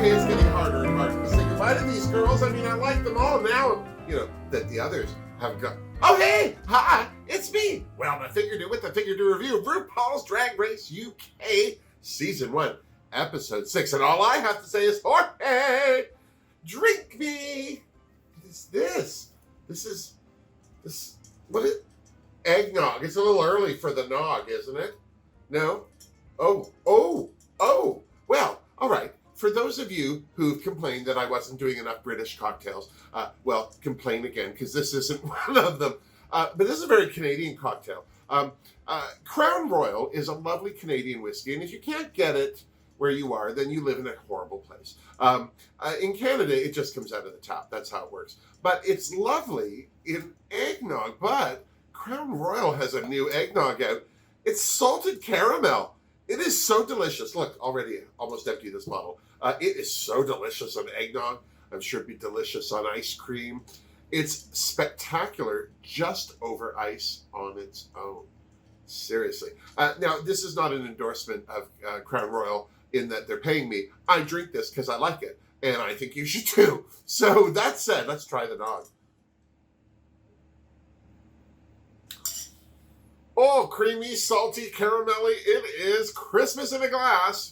Okay, it's getting harder and harder to say goodbye to these girls. I mean, I like them all now, that the others have gone. Oh, hey! Hi! It's me, Wilma Fingerdoo with the Fingerdoo review of RuPaul's Drag Race UK Season 1, Episode 6. And all I have to say is, Jorge, drink me! What is this? What is eggnog? It's a little early for the nog, isn't it? No? Oh. Well, all right. For those of you who've complained that I wasn't doing enough British cocktails, complain again, because this isn't one of them. But this is a very Canadian cocktail. Crown Royal is a lovely Canadian whiskey, and if you can't get it where you are, then you live in a horrible place. In Canada, it just comes out of the tap. That's how it works. But it's lovely in eggnog. But Crown Royal has a new eggnog out. It's salted caramel. It is so delicious. Look, already almost empty this bottle. It is so delicious on eggnog. I'm sure it'd be delicious on ice cream. It's spectacular just over ice on its own. Seriously. Now, this is not an endorsement of Crown Royal in that they're paying me. I drink this because I like it, and I think you should too. So that said, let's try the nog. Oh, creamy, salty, caramelly. It is Christmas in a glass.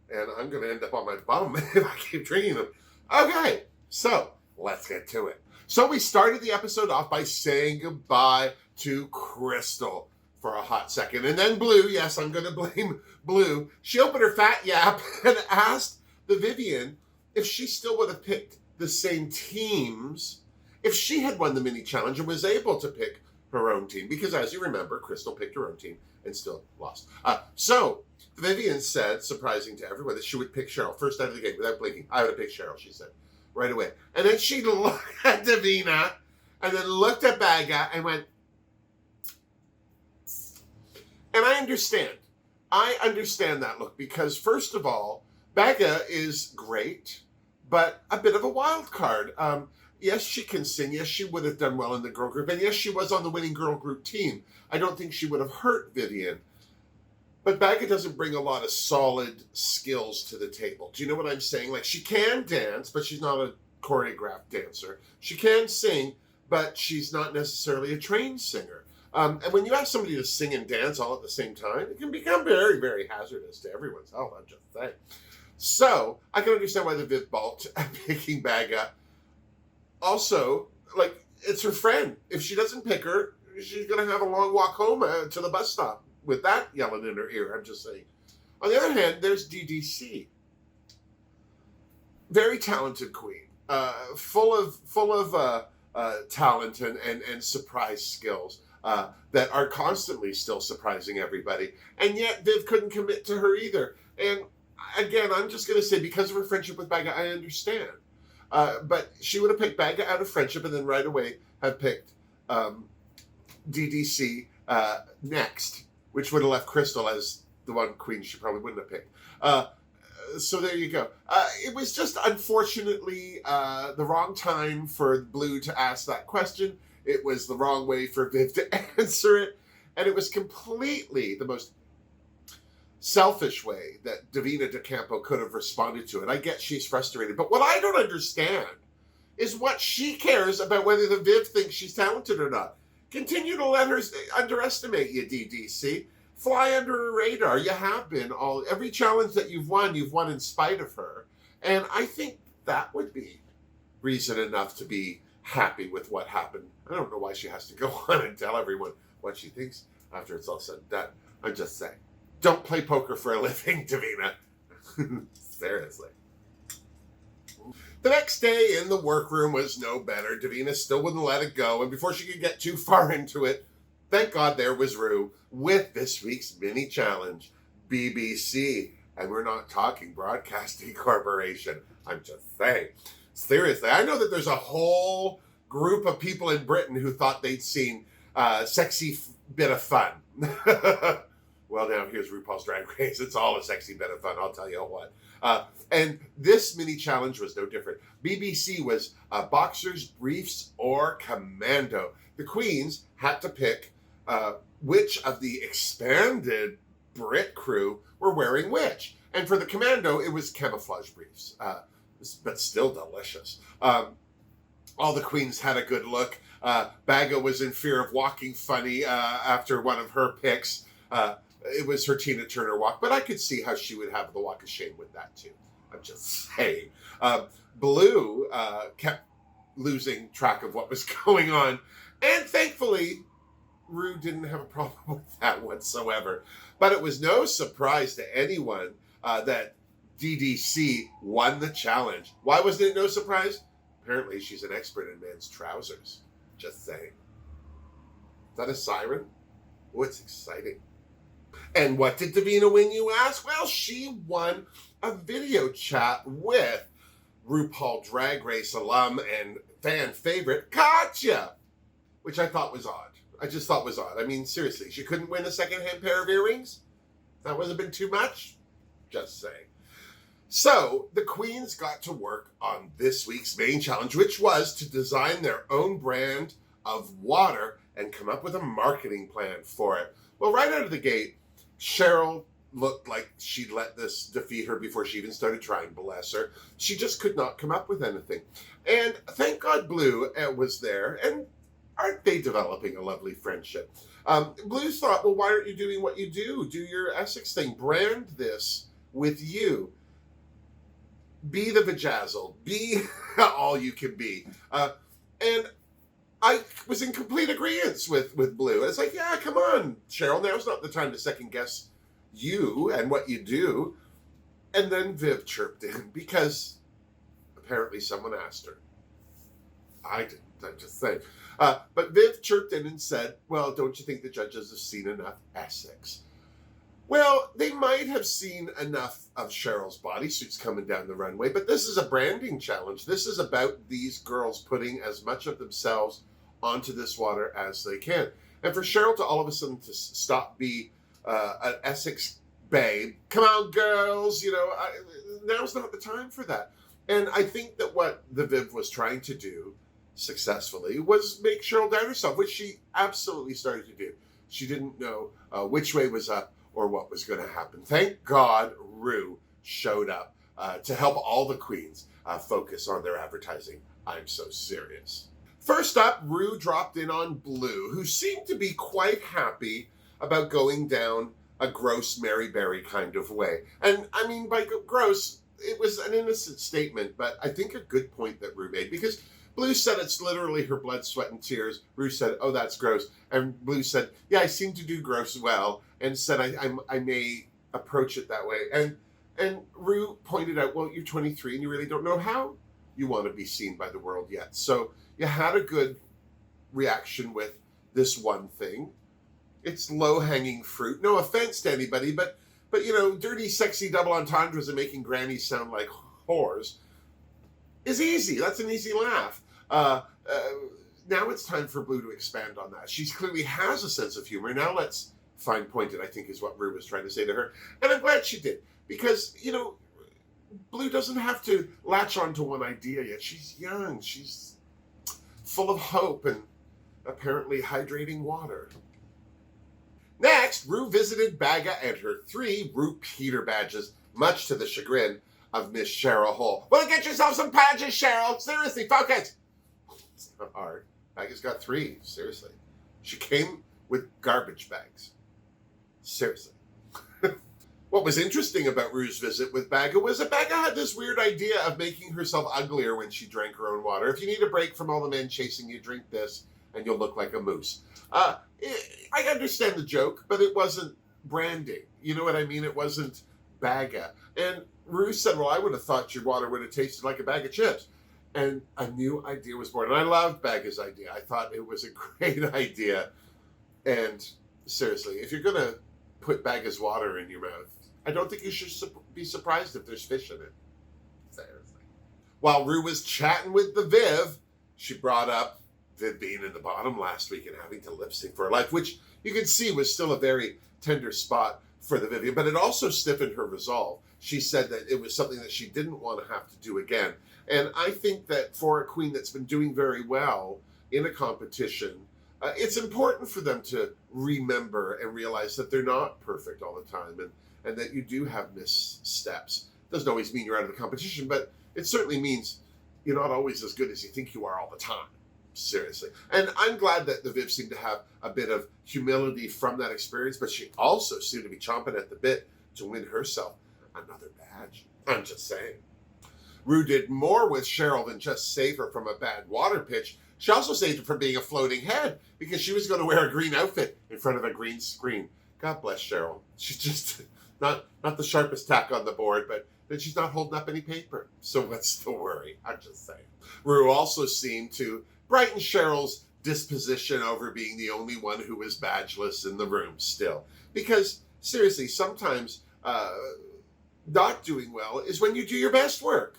And I'm going to end up on my bum if I keep drinking them. Okay, so let's get to it. So we started the episode off by saying goodbye to Crystal for a hot second. And then Blue, yes, I'm going to blame Blue. She opened her fat yap and asked the Vivian if she still would have picked the same teams if she had won the mini challenge and was able to pick her own team, because as you remember, Crystal picked her own team and still lost. So Vivian said, surprising to everyone, that she would pick Cheryl first out of the game without blinking. I would have picked Cheryl, she said, right away. And then she looked at Davina and then looked at Baga and went, and I understand that look, because first of all, Baga is great, but a bit of a wild card. Yes, she can sing. Yes, she would have done well in the girl group. And yes, she was on the winning girl group team. I don't think she would have hurt Vivian. But Baga doesn't bring a lot of solid skills to the table. Do you know what I'm saying? Like, she can dance, but she's not a choreographed dancer. She can sing, but she's not necessarily a trained singer. And when you ask somebody to sing and dance all at the same time, it can become very, very hazardous to everyone's health, I'm just saying. So, I can understand why the Viv balked at picking Baga. Also, it's her friend. If she doesn't pick her, she's going to have a long walk home to the bus stop with that yelling in her ear, I'm just saying. On the other hand, there's DDC. Very talented queen. Full of talent and surprise skills that are constantly still surprising everybody. And yet, Viv couldn't commit to her either. And again, I'm just going to say, because of her friendship with Baga, I understand. But she would have picked Baga out of friendship and then right away have picked DDC next, which would have left Crystal as the one queen she probably wouldn't have picked. So there you go. It was just unfortunately the wrong time for Blue to ask that question. It was the wrong way for Viv to answer it. And it was completely the most selfish way that Davina De Campo could have responded to it. I get she's frustrated, but what I don't understand is what she cares about whether the Viv thinks she's talented or not. Continue to let her underestimate you, DDC. Fly under her radar. You have been. Every challenge that you've won in spite of her. And I think that would be reason enough to be happy with what happened. I don't know why she has to go on and tell everyone what she thinks after it's all said and done. I'm just saying. Don't play poker for a living, Davina. Seriously. The next day in the workroom was no better. Davina still wouldn't let it go, and before she could get too far into it, thank God there was Ru with this week's mini challenge, BBC. And we're not talking Broadcasting Corporation. I'm just saying. Seriously, I know that there's a whole group of people in Britain who thought they'd seen a sexy bit of fun. Well, now here's RuPaul's Drag Race. It's all a sexy bit of fun, I'll tell you what. And this mini challenge was no different. BBC was boxers, briefs, or commando. The queens had to pick which of the expanded Brit crew were wearing which. And for the commando, it was camouflage briefs, but still delicious. All the queens had a good look. Baga was in fear of walking funny after one of her picks. It was her Tina Turner walk, but I could see how she would have the walk of shame with that too. I'm just saying. Blue kept losing track of what was going on, and thankfully, Ru didn't have a problem with that whatsoever. But it was no surprise to anyone that DDC won the challenge. Why wasn't it no surprise? Apparently, she's an expert in men's trousers. Just saying. Is that a siren? Oh, it's exciting. And what did Davina win, you ask? Well, she won a video chat with RuPaul Drag Race alum and fan favorite, Katya, which I thought was odd. I just thought was odd. I mean, seriously, she couldn't win a secondhand pair of earrings? That wasn't been too much? Just saying. So, the queens got to work on this week's main challenge, which was to design their own brand of water and come up with a marketing plan for it. Well, right out of the gate, Cheryl looked like she'd let this defeat her before she even started trying, bless her. She just could not come up with anything. And thank God Blue was there, and aren't they developing a lovely friendship? Blue thought, well, why aren't you doing what you do? Do your Essex thing. Brand this with you. Be the vajazzle. Be all you can be. And I was in complete agreement with Blue. It's like, yeah, come on, Cheryl. Now's not the time to second guess you and what you do. And then Viv chirped in because apparently someone asked her. I didn't. I'm just saying. But Viv chirped in and said, well, don't you think the judges have seen enough Essex? Well, they might have seen enough of Cheryl's bodysuits coming down the runway, but this is a branding challenge. This is about these girls putting as much of themselves onto this water as they can. And for Cheryl to all of a sudden to stop be an Essex babe, come on, girls, now's not the time for that. And I think that what the Viv was trying to do successfully was make Cheryl doubt herself, which she absolutely started to do. She didn't know which way was up or what was going to happen. Thank God Ru showed up to help all the queens focus on their advertising. I'm so serious. First up, Ru dropped in on Blue, who seemed to be quite happy about going down a gross Mary Berry kind of way. And I mean, by gross, it was an innocent statement, but I think a good point that Ru made, because Blue said it's literally her blood, sweat, and tears. Ru said, oh, that's gross. And Blue said, yeah, I seem to do gross well, and said I may approach it that way. And Ru pointed out, well, you're 23 and you really don't know how you want to be seen by the world yet. So you had a good reaction with this one thing. It's low-hanging fruit. No offense to anybody, but dirty, sexy double entendres and making grannies sound like whores is easy. That's an easy laugh. Now it's time for Blue to expand on that. She clearly has a sense of humor. Now let's find pointed, I think is what Ru was trying to say to her. And I'm glad she did. Because, Blue doesn't have to latch on to one idea yet. She's young. She's full of hope and apparently hydrating water. Next, Ru visited Baga and her 3 Ru Peter badges, much to the chagrin of Miss Cheryl Hole. Well, get yourself some badges, Cheryl. Seriously, focus. It's not hard. Baga's got 3. Seriously. She came with garbage bags. Seriously. What was interesting about Ru's visit with Baga was that Baga had this weird idea of making herself uglier when she drank her own water. If you need a break from all the men chasing you, drink this, and you'll look like a moose. I understand the joke, but it wasn't branding. You know what I mean? It wasn't Baga. And Ru said, well, I would have thought your water would have tasted like a bag of chips. And a new idea was born. And I loved Baga's idea. I thought it was a great idea. And seriously, if you're going to put Baga's water in your mouth, I don't think you should be surprised if there's fish in it. Seriously. While Ru was chatting with the Viv, she brought up Viv being in the bottom last week and having to lip sync for her life, which you can see was still a very tender spot for the Vivian, but it also stiffened her resolve. She said that it was something that she didn't want to have to do again. And I think that for a queen that's been doing very well in a competition, It's important for them to remember and realize that they're not perfect all the time, and that you do have missteps. Doesn't always mean you're out of the competition, but it certainly means you're not always as good as you think you are all the time. Seriously. And I'm glad that the Viv seemed to have a bit of humility from that experience, but she also seemed to be chomping at the bit to win herself another badge. I'm just saying. Ru did more with Cheryl than just save her from a bad water pitch. She also saved her from being a floating head because she was going to wear a green outfit in front of a green screen. God bless Cheryl. She's just not the sharpest tack on the board, but then she's not holding up any paper. So what's the worry? I'm just saying. Ru also seemed to brighten Cheryl's disposition over being the only one who was badgeless in the room still. Because, seriously, sometimes not doing well is when you do your best work.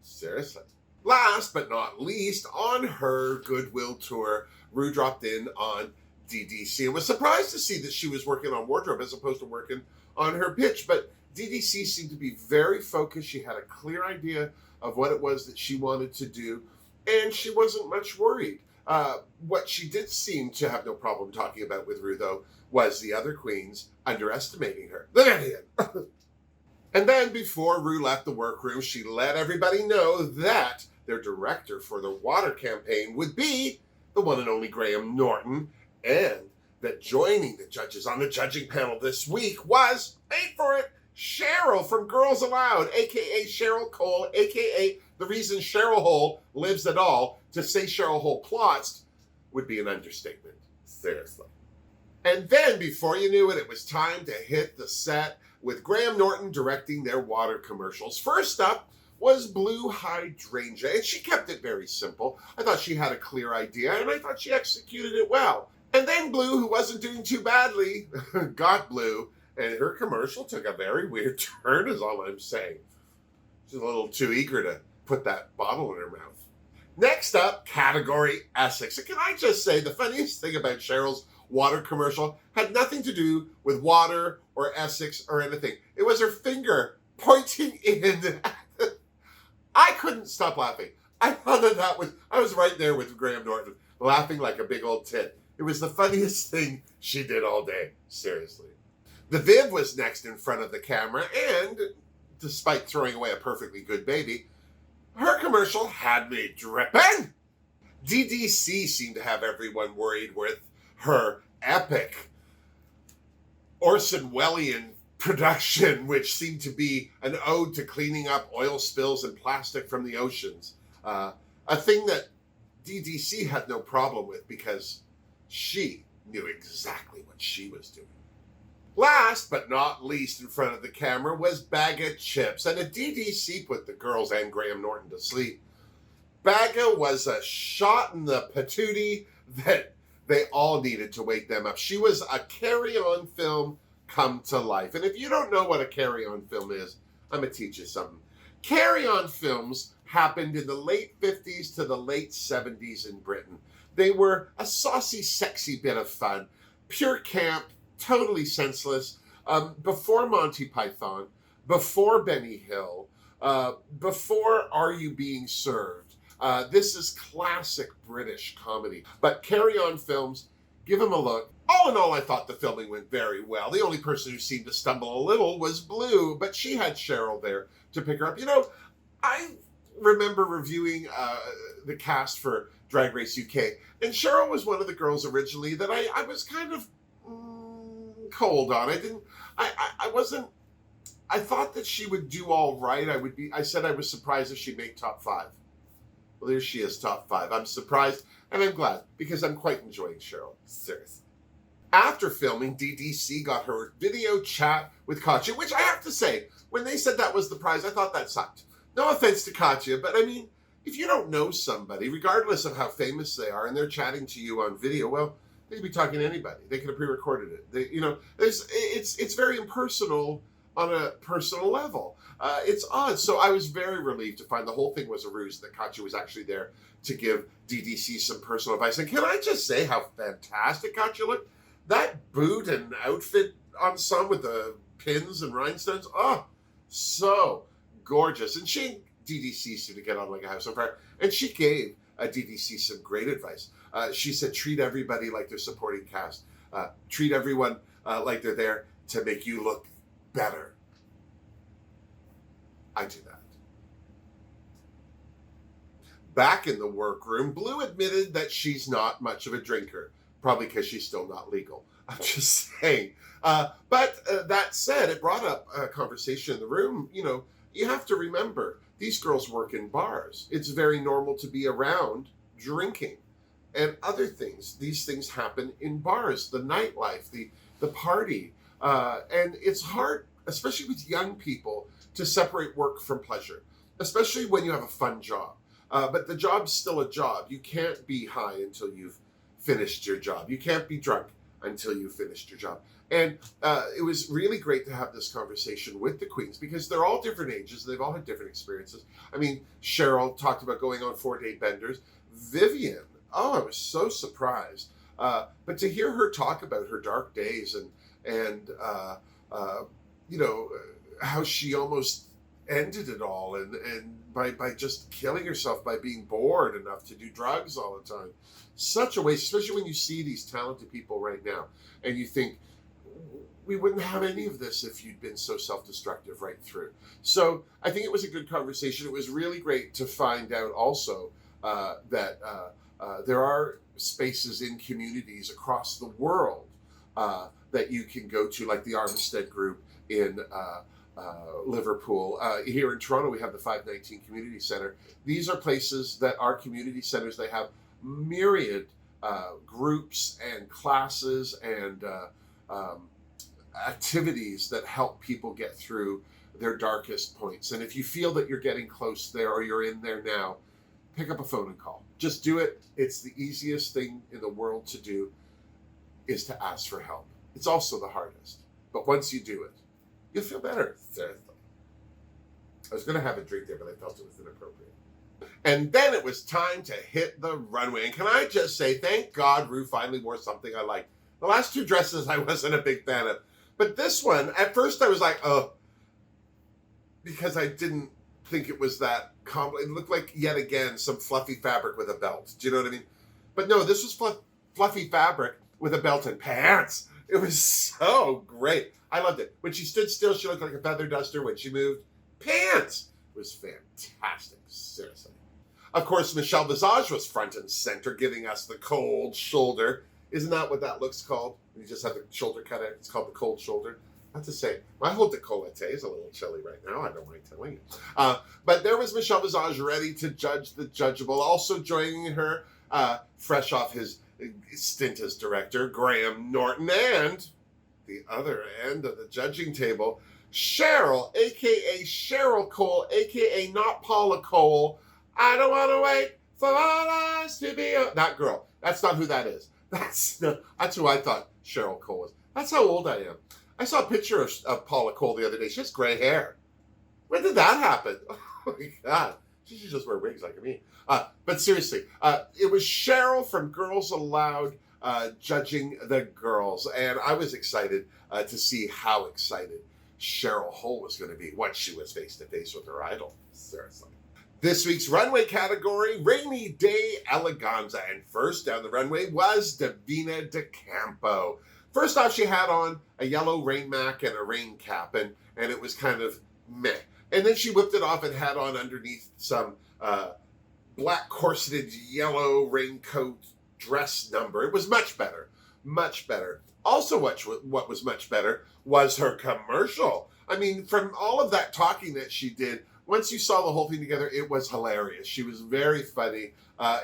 Seriously. Last but not least, on her Goodwill tour, Ru dropped in on DDC and was surprised to see that she was working on wardrobe as opposed to working on her pitch. But DDC seemed to be very focused. She had a clear idea of what it was that she wanted to do, and she wasn't much worried. What she did seem to have no problem talking about with Ru, though, was the other queens underestimating her. The Vivian! And then, before Ru left the workroom, she let everybody know that their director for the water campaign would be the one and only Graham Norton, and that joining the judges on the judging panel this week was, wait for it, Cheryl from Girls Aloud, a.k.a. Cheryl Cole, a.k.a. the reason Cheryl Hole lives at all. To say Cheryl Hole plots would be an understatement. Seriously. And then, before you knew it, it was time to hit the set with Graham Norton directing their water commercials. First up was Blue Hydrangea, and she kept it very simple. I thought she had a clear idea, and I thought she executed it well. And then Blue, who wasn't doing too badly, got Blue, and her commercial took a very weird turn, is all I'm saying. She's a little too eager to put that bottle in her mouth. Next up, category Essex. And can I just say, the funniest thing about Cheryl's water commercial had nothing to do with water or Essex or anything. It was her finger pointing in. I couldn't stop laughing. I thought that I was right there with Graham Norton, laughing like a big old tit. It was the funniest thing she did all day. Seriously. The Viv was next in front of the camera, and despite throwing away a perfectly good baby, her commercial had me dripping. DDC seemed to have everyone worried with her epic Orson Welles production, which seemed to be an ode to cleaning up oil spills and plastic from the oceans. A thing that DDC had no problem with because she knew exactly what she was doing. Last but not least in front of the camera was Bag of Chips, and the DDC put the girls and Graham Norton to sleep. Bagga was a shot in the patootie that they all needed to wake them up. She was a carry-on film come to life. And if you don't know what a carry-on film is, I'm going to teach you something. Carry-on films happened in the late 50s to the late 70s in Britain. They were a saucy, sexy bit of fun, pure camp, totally senseless, before Monty Python, before Benny Hill, before Are You Being Served? This is classic British comedy. But carry-on films, give them a look. All in all, I thought the filming went very well. The only person who seemed to stumble a little was Blue, but she had Cheryl there to pick her up. You know, I remember reviewing the cast for Drag Race UK, and Cheryl was one of the girls originally that I was kind of cold on. I wasn't, I thought that she would do all right. I said I was surprised if she'd make top 5. Well, there she is, top 5. I'm surprised, and I'm glad, because I'm quite enjoying Cheryl. Seriously. After filming, DDC got her video chat with Katya, which I have to say, when they said that was the prize, I thought that sucked. No offense to Katya, but I mean, if you don't know somebody, regardless of how famous they are, and they're chatting to you on video, well, they could be talking to anybody. They could have pre-recorded it. It's very impersonal on a personal level. It's odd. So I was very relieved to find the whole thing was a ruse, that Katya was actually there to give DDC some personal advice. And can I just say how fantastic Katya looked? That boot and outfit ensemble with the pins and rhinestones, oh, so gorgeous. And DDC seemed to get on like a house on fire. And she gave DDC some great advice. She said, treat everybody like they're supporting cast. Treat everyone like they're there to make you look better. I do that. Back in the workroom, Blue admitted that she's not much of a drinker, probably because she's still not legal. I'm just saying. But that said, it brought up a conversation in the room. You know, you have to remember, these girls work in bars. It's very normal to be around drinking and other things. These things happen in bars, the nightlife, the party. And it's hard, especially with young people, to separate work from pleasure, especially when you have a fun job. But the job's still a job. You can't be high until you've finished your job. You can't be drunk until you've finished your job. And it was really great to have this conversation with the queens because they're all different ages. They've all had different experiences. I mean, Cheryl talked about going on 4-day benders. Vivian, I was so surprised. But to hear her talk about her dark days and you know, how she almost ended it all and by just killing herself by being bored enough to do drugs all the time. Such a waste, especially when you see these talented people right now and you think, we wouldn't have any of this if you'd been so self-destructive right through. So I think it was a good conversation. It was really great to find out also that there are spaces in communities across the world that you can go to, like the Armistead group in Liverpool. Here in Toronto, we have the 519 Community Centre. These are places that are community centres. They have myriad groups and classes and activities that help people get through their darkest points. And if you feel that you're getting close there or you're in there now, pick up a phone and call. Just do it. It's the easiest thing in the world to do, is to ask for help. It's also the hardest. But once you do it, you'll feel better. I was going to have a drink there, but I felt it was inappropriate. And then it was time to hit the runway. And can I just say, thank God Ru finally wore something I liked. The last two dresses I wasn't a big fan of. But this one, at first I was like, oh, because I didn't think it was that complex. It looked like, yet again, some fluffy fabric with a belt. Do you know what I mean? But no, this was fluffy fabric with a belt and pants. It was so great. I loved it. When she stood still, she looked like a feather duster. When she moved, pants. It was fantastic. Seriously. Of course, Michelle Visage was front and center, giving us the cold shoulder. Isn't that what that looks called? You just have the shoulder cut out. It's called the cold shoulder. Not to say, my whole décolleté is a little chilly right now. I don't mind telling you. But there was Michelle Visage ready to judge the judgeable. Also joining her, fresh off his stint as director, Graham Norton, and the other end of the judging table, Cheryl, a.k.a. Cheryl Cole, a.k.a. not Paula Cole. I don't want to wait for all eyes to be... That girl. That's not who that is. That's who I thought Cheryl Cole was. That's how old I am. I saw a picture of Paula Cole the other day. She has gray hair. When did that happen? Oh my God. She should just wear wigs like me. But seriously, it was Cheryl from Girls Aloud judging the girls. And I was excited to see how excited Cheryl Hole was going to be once she was face to face with her idol. Seriously. This week's runway category, Rainy Day Eleganza. And first down the runway was Davina DeCampo. First off, she had on a yellow rain mac and a rain cap, and it was kind of meh. And then she whipped it off and had on underneath some black corseted yellow raincoat dress number. It was much better, much better. Also, what was much better was her commercial. I mean, from all of that talking that she did, once you saw the whole thing together, it was hilarious. She was very funny.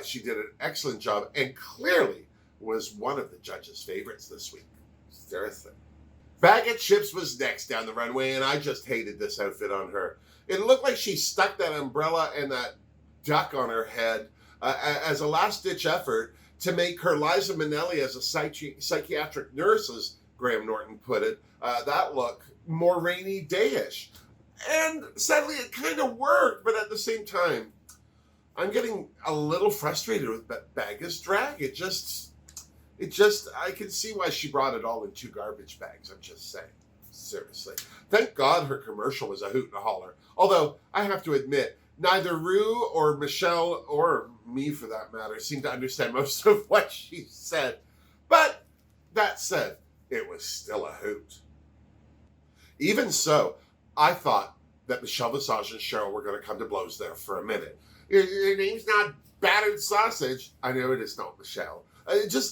She did an excellent job and clearly was one of the judges' favorites this week. Seriously. Bag of Chips was next down the runway, and I just hated this outfit on her. It looked like she stuck that umbrella and that duck on her head as a last-ditch effort to make her Liza Minnelli as a psychiatric nurse, as Graham Norton put it, that look more rainy day-ish. And sadly, it kind of worked, but at the same time, I'm getting a little frustrated with Bagga's drag. It just, I can see why she brought it all in two garbage bags, I'm just saying. Seriously. Thank God her commercial was a hoot and a holler. Although, I have to admit, Neither Rue or Michelle, or me for that matter, seemed to understand most of what she said. But that said, it was still a hoot. Even so, I thought that Michelle Visage and Cheryl were going to come to blows there for a minute. Your name's not Battered Sausage. I know it is not Michelle. I don't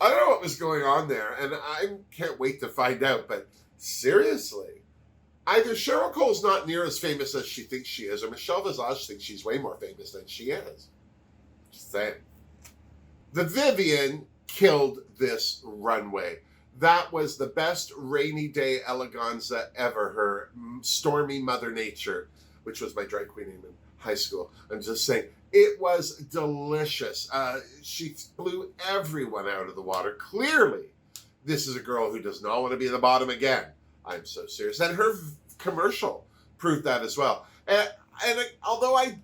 know what was going on there, and I can't wait to find out. But seriously, either Cheryl Cole's not near as famous as she thinks she is, or Michelle Visage thinks she's way more famous than she is. Just saying. The Vivian killed this runway. That was the best rainy day eleganza ever. Her Stormy Mother Nature, which was my drag queen name in high school. I'm just saying, it was delicious. She blew everyone out of the water. Clearly, this is a girl who does not want to be at the bottom again. I'm so serious. And her commercial proved that as well. And although I,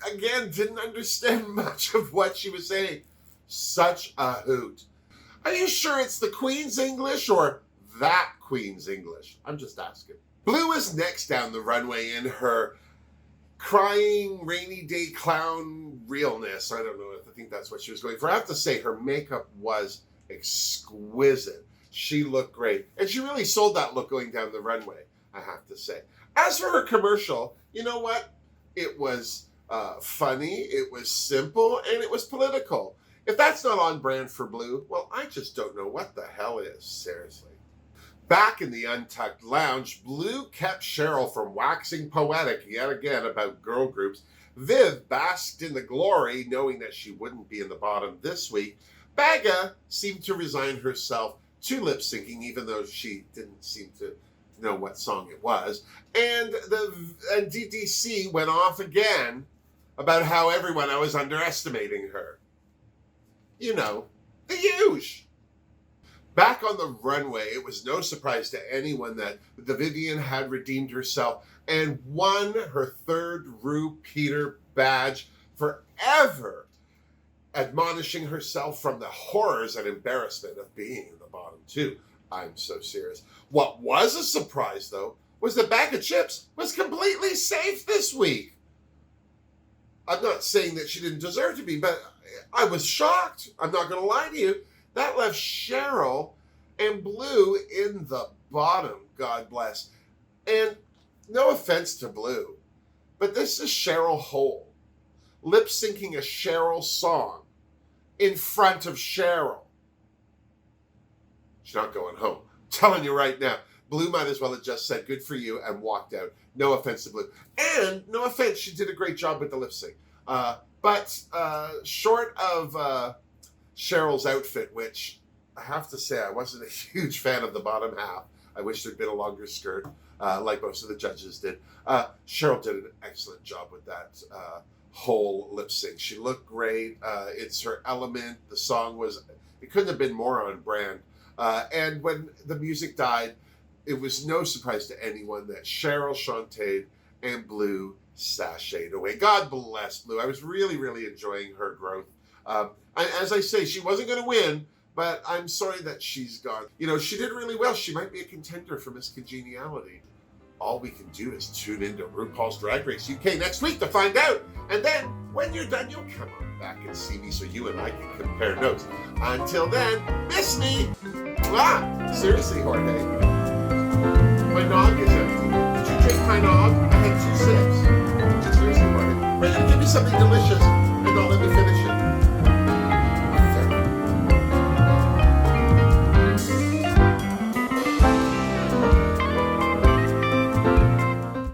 again, didn't understand much of what she was saying, such a hoot. Are you sure it's the Queen's English or that Queen's English? I'm just asking. Blue is next down the runway in her crying rainy day clown realness. I don't know if I think that's what she was going for. I have to say her makeup was exquisite. She looked great. And she really sold that look going down the runway, I have to say. As for her commercial, you know what? It was funny, it was simple, and it was political. If that's not on brand for Blue, well, I just don't know what the hell is, seriously. Back in the Untucked lounge, Blue kept Cheryl from waxing poetic yet again about girl groups. Viv basked in the glory, knowing that she wouldn't be in the bottom this week. Baga seemed to resign herself to lip syncing, even though she didn't seem to know what song it was. And DDC went off again about how everyone I was underestimating her. You know, the huge. Back on the runway, it was no surprise to anyone that the Vivian had redeemed herself and won her third Rue Peter badge, forever admonishing herself from the horrors and embarrassment of being in the bottom two. I'm so serious. What was a surprise, though, was the bag of chips was completely safe this week. I'm not saying that she didn't deserve to be, but I was shocked. I'm not going to lie to you. That left Cheryl and Blue in the bottom, God bless. And no offense to Blue, but this is Cheryl Hole, lip-syncing a Cheryl song in front of Cheryl. She's not going home. I'm telling you right now, Blue might as well have just said, good for you, and walked out. No offense to Blue. And no offense, she did a great job with the lip sync. But short of Cheryl's outfit, which I have to say I wasn't a huge fan of the bottom half. I wish there'd been a longer skirt, like most of the judges did. Cheryl did an excellent job with that whole lip sync. She looked great. It's her element. The song was, it couldn't have been more on brand. And when the music died, it was no surprise to anyone that Cheryl, Shantae, and Blue sashayed away. God bless Blue. I was really, really enjoying her growth. As I say, she wasn't going to win, but I'm sorry that she's gone. You know, she did really well. She might be a contender for Miss Congeniality. All we can do is tune into RuPaul's Drag Race UK next week to find out. And then, when you're done, you'll come on back and see me so you and I can compare notes. Until then, miss me! Seriously, Jorge. My nog is empty. Did you drink my nog? I had 2 sips. Seriously, Jorge. But you give me something delicious and don't let me finish it.